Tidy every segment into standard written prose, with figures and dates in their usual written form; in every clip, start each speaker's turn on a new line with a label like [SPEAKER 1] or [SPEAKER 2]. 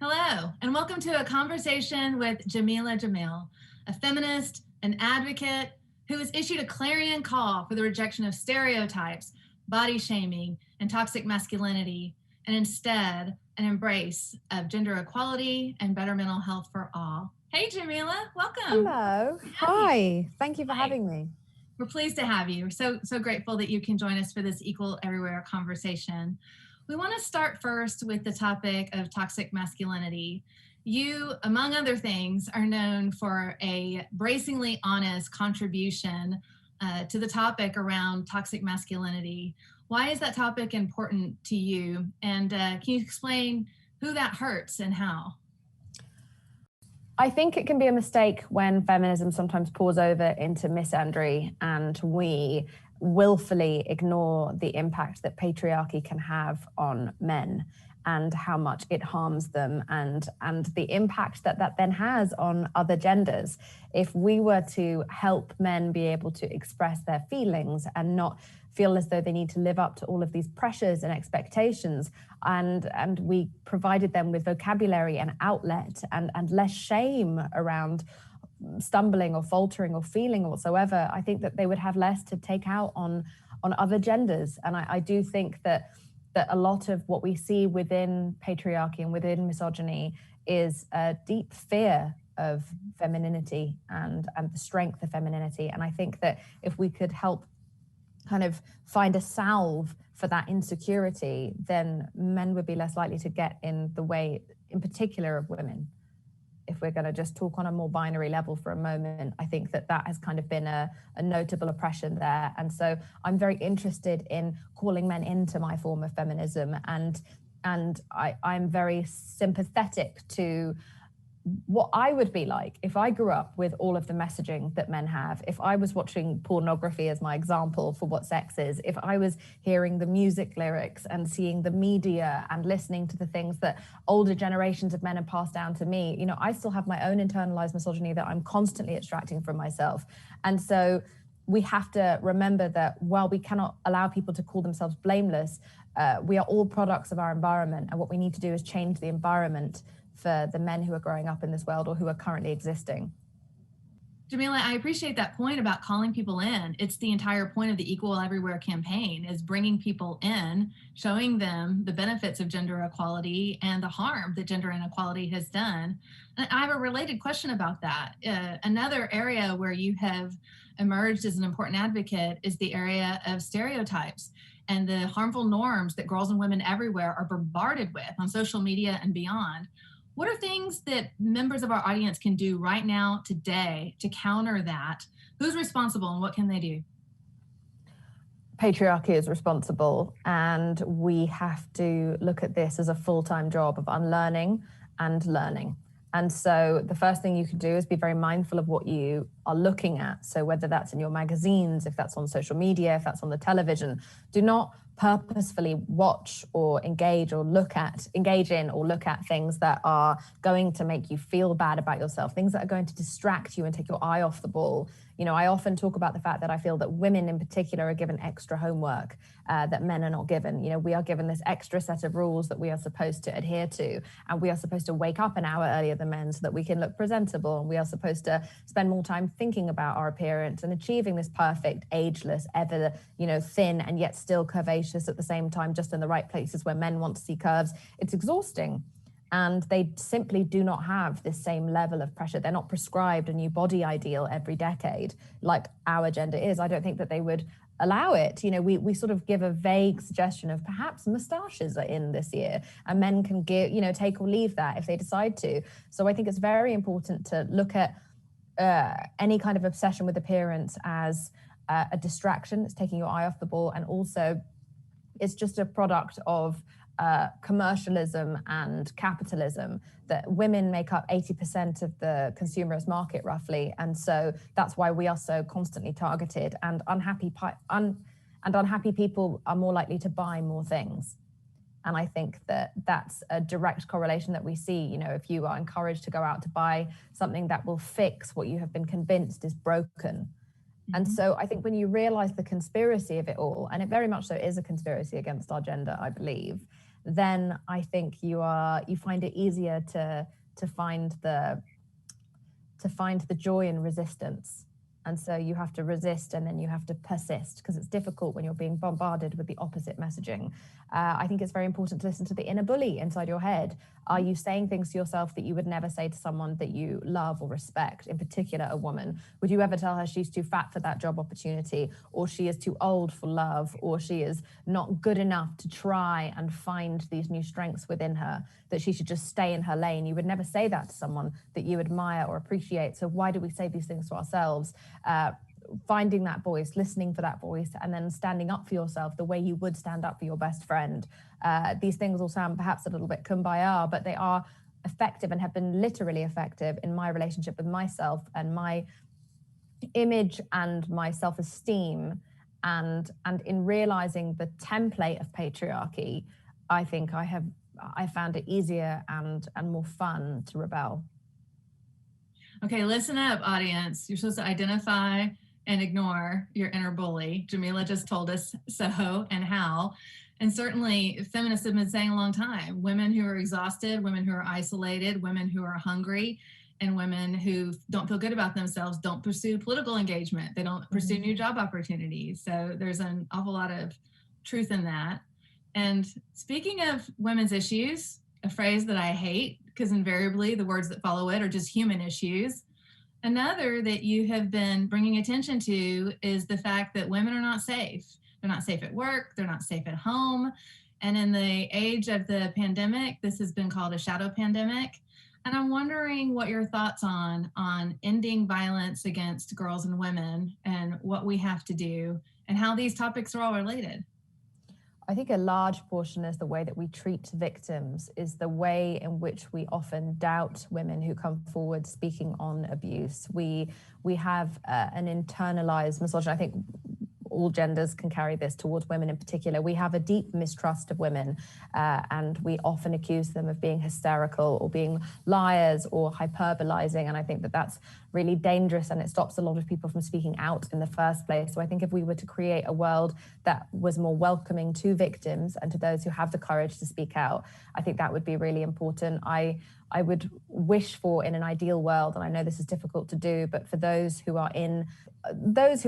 [SPEAKER 1] Hello, and welcome to a conversation with Jameela Jamil, a feminist, an advocate who has issued a clarion call for the rejection of stereotypes, body shaming, and toxic masculinity, and instead an embrace of gender equality and better mental health for all. Hey, Jameela, welcome.
[SPEAKER 2] Hello. Hi. Thank you for having me.
[SPEAKER 1] We're pleased to have you. We're so grateful that you can join us for this Equal Everywhere conversation. We want to start first with the topic of toxic masculinity. You, among other things, are known for a bracingly honest contribution to the topic around toxic masculinity. Why is that topic important to you? And can you explain who that hurts and how?
[SPEAKER 2] I think it can be a mistake when feminism sometimes pours over into misandry and we willfully ignore the impact that patriarchy can have on men and how much it harms them and the impact that then has on other genders. If we were to help men be able to express their feelings and not feel as though they need to live up to all of these pressures and expectations, and we provided them with vocabulary and outlet and less shame around stumbling or faltering or feeling whatsoever, I think that they would have less to take out on other genders. And I do think that a lot of what we see within patriarchy and within misogyny is a deep fear of femininity and the strength of femininity. And I think that if we could help kind of find a salve for that insecurity, then men would be less likely to get in the way, in particular, of women. If we're going to just talk on a more binary level for a moment, I think that has kind of been a notable oppression there. And so I'm very interested in calling men into my form of feminism. And I'm very sympathetic to what I would be like if I grew up with all of the messaging that men have, if I was watching pornography as my example for what sex is, if I was hearing the music lyrics and seeing the media and listening to the things that older generations of men have passed down to me, you know, I still have my own internalized misogyny that I'm constantly extracting from myself. And so we have to remember that while we cannot allow people to call themselves blameless, we are all products of our environment. And what we need to do is change the environment for the men who are growing up in this world or who are currently existing.
[SPEAKER 1] Jameela, I appreciate that point about calling people in. It's the entire point of the Equal Everywhere campaign, is bringing people in, showing them the benefits of gender equality and the harm that gender inequality has done. And I have a related question about that. Another area where you have emerged as an important advocate is the area of stereotypes and the harmful norms that girls and women everywhere are bombarded with on social media and beyond. What are things that members of our audience can do right now, today, to counter that? Who's responsible and what can they do?
[SPEAKER 2] Patriarchy is responsible, and we have to look at this as a full-time job of unlearning and learning. And so the first thing you can do is be very mindful of what you are looking at. So whether that's in your magazines, if that's on social media, if that's on the television, do not purposefully watch or engage in or look at things that are going to make you feel bad about yourself, things that are going to distract you and take your eye off the ball. You know, I often talk about the fact that I feel that women in particular are given extra homework that men are not given. You know, we are given this extra set of rules that we are supposed to adhere to, and we are supposed to wake up an hour earlier than men so that we can look presentable, and we are supposed to spend more time thinking about our appearance and achieving this perfect, ageless, ever, you know, thin and yet still curvaceous at the same time, just in the right places where men want to see curves. It's exhausting. And they simply do not have this same level of pressure. They're not prescribed a new body ideal every decade like our gender is. I don't think that they would allow it. You know, we sort of give a vague suggestion of perhaps moustaches are in this year, and men can give, you know, take or leave that if they decide to. So I think it's very important to look at any kind of obsession with appearance as a distraction. It's taking your eye off the ball, and also it's just a product of commercialism and capitalism, that women make up 80% of the consumerist market roughly. And so that's why we are so constantly targeted, and unhappy people are more likely to buy more things. And I think that that's a direct correlation that we see. You know, if you are encouraged to go out to buy something that will fix what you have been convinced is broken. And so I think when you realize the conspiracy of it all, and it very much so is a conspiracy against our gender, I believe, then I think you find it easier to find the joy in resistance. And so you have to resist, and then you have to persist, because it's difficult when you're being bombarded with the opposite messaging. I think it's very important to listen to the inner bully inside your head. Are you saying things to yourself that you would never say to someone that you love or respect, in particular a woman? Would you ever tell her she's too fat for that job opportunity, or she is too old for love, or she is not good enough to try and find these new strengths within her, that she should just stay in her lane? You would never say that to someone that you admire or appreciate. So why do we say these things to ourselves? Finding that voice, listening for that voice, and then standing up for yourself the way you would stand up for your best friend. These things all sound perhaps a little bit kumbaya, but they are effective and have been literally effective in my relationship with myself and my image and my self-esteem. And in realizing the template of patriarchy, I think I found it easier and more fun to rebel.
[SPEAKER 1] Okay, listen up, audience. You're supposed to identify and ignore your inner bully. Jameela just told us so and how. And certainly feminists have been saying a long time, women who are exhausted, women who are isolated, women who are hungry, and women who don't feel good about themselves don't pursue political engagement. They don't pursue new job opportunities. So there's an awful lot of truth in that. And speaking of women's issues, a phrase that I hate, because invariably the words that follow it are just human issues. Another that you have been bringing attention to is the fact that women are not safe. They're not safe at work, they're not safe at home. And in the age of the pandemic, this has been called a shadow pandemic. And I'm wondering what your thoughts on ending violence against girls and women, and what we have to do, and how these topics are all related.
[SPEAKER 2] I think a large portion is the way that we treat victims, is the way in which we often doubt women who come forward speaking on abuse. We have an internalized misogyny. I think all genders can carry this towards women in particular. We have a deep mistrust of women, and we often accuse them of being hysterical or being liars or hyperbolizing. And I think that that's really dangerous, and it stops a lot of people from speaking out in the first place. So I think if we were to create a world that was more welcoming to victims and to those who have the courage to speak out, I think that would be really important. I would wish for, in an ideal world, and I know this is difficult to do, but for those who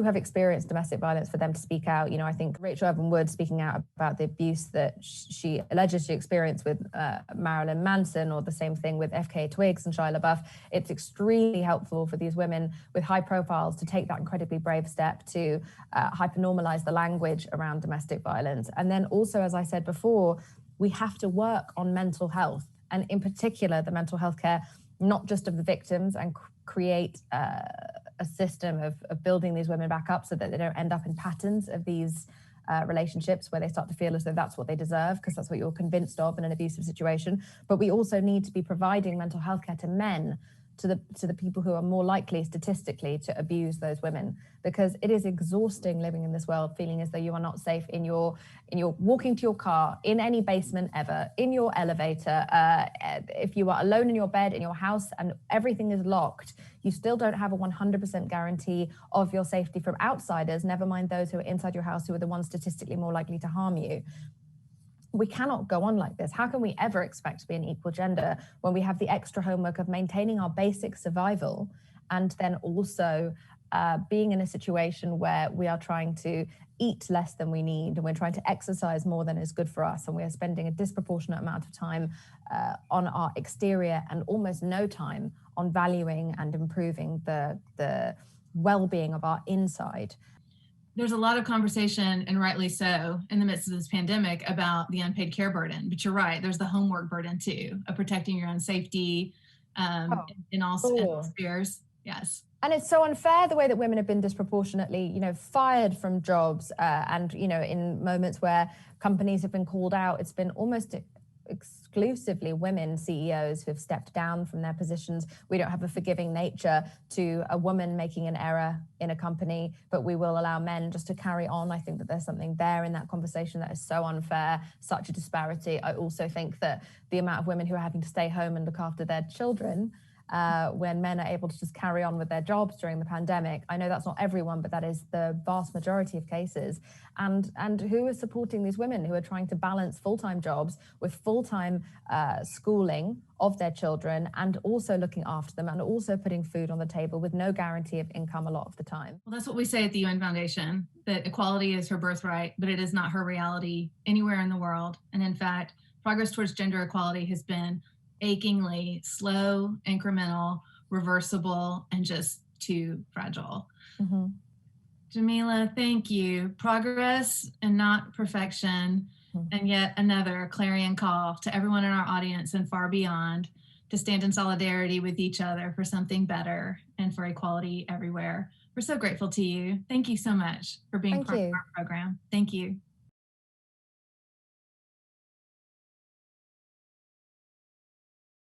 [SPEAKER 2] have experienced domestic violence, for them to speak out. You know, I think Rachel Evan Wood speaking out about the abuse that she alleges she experienced with Marilyn Manson, or the same thing with FKA Twigs and Shia LaBeouf. It's extremely helpful for these women with high profiles to take that incredibly brave step to hypernormalize the language around domestic violence. And then also, as I said before, we have to work on mental health, and in particular the mental health care, not just of the victims, and create a system of building these women back up so that they don't end up in patterns of these relationships where they start to feel as though that's what they deserve, because that's what you're convinced of in an abusive situation. But we also need to be providing mental health care to men, to the people who are more likely statistically to abuse those women, because it is exhausting living in this world feeling as though you are not safe in your walking to your car, in any basement ever, in your elevator, if you are alone in your bed, in your house, and everything is locked. You still don't have a 100% guarantee of your safety from outsiders, never mind those who are inside your house, who are the ones statistically more likely to harm you. We cannot go on like this. How can we ever expect to be an equal gender when we have the extra homework of maintaining our basic survival, and then also being in a situation where we are trying to eat less than we need, and we're trying to exercise more than is good for us, and we are spending a disproportionate amount of time on our exterior and almost no time on valuing and improving the well-being of our inside.
[SPEAKER 1] There's a lot of conversation, and rightly so, in the midst of this pandemic about the unpaid care burden. But you're right, there's the homework burden too, of protecting your own safety in all spheres. Yes.
[SPEAKER 2] And it's so unfair the way that women have been disproportionately, fired from jobs, and, in moments where companies have been called out, it's been almost exclusively women CEOs who have stepped down from their positions. We don't have a forgiving nature to a woman making an error in a company, but we will allow men just to carry on. I think that there's something there in that conversation that is so unfair, such a disparity. I also think that the amount of women who are having to stay home and look after their children when men are able to just carry on with their jobs during the pandemic. I know that's not everyone, but that is the vast majority of cases. And who is supporting these women who are trying to balance full-time jobs with full-time schooling of their children, and also looking after them, and also putting food on the table with no guarantee of income a lot of the time.
[SPEAKER 1] Well, that's what we say at the UN Foundation, that equality is her birthright, but it is not her reality anywhere in the world. And in fact, progress towards gender equality has been achingly slow, incremental, reversible, and just too fragile.
[SPEAKER 2] Mm-hmm.
[SPEAKER 1] Jameela, thank you. Progress and not perfection. And yet another clarion call to everyone in our audience and far beyond to stand in solidarity with each other for something better and for equality everywhere. We're so grateful to you. Thank you so much for being part of our program. Thank you.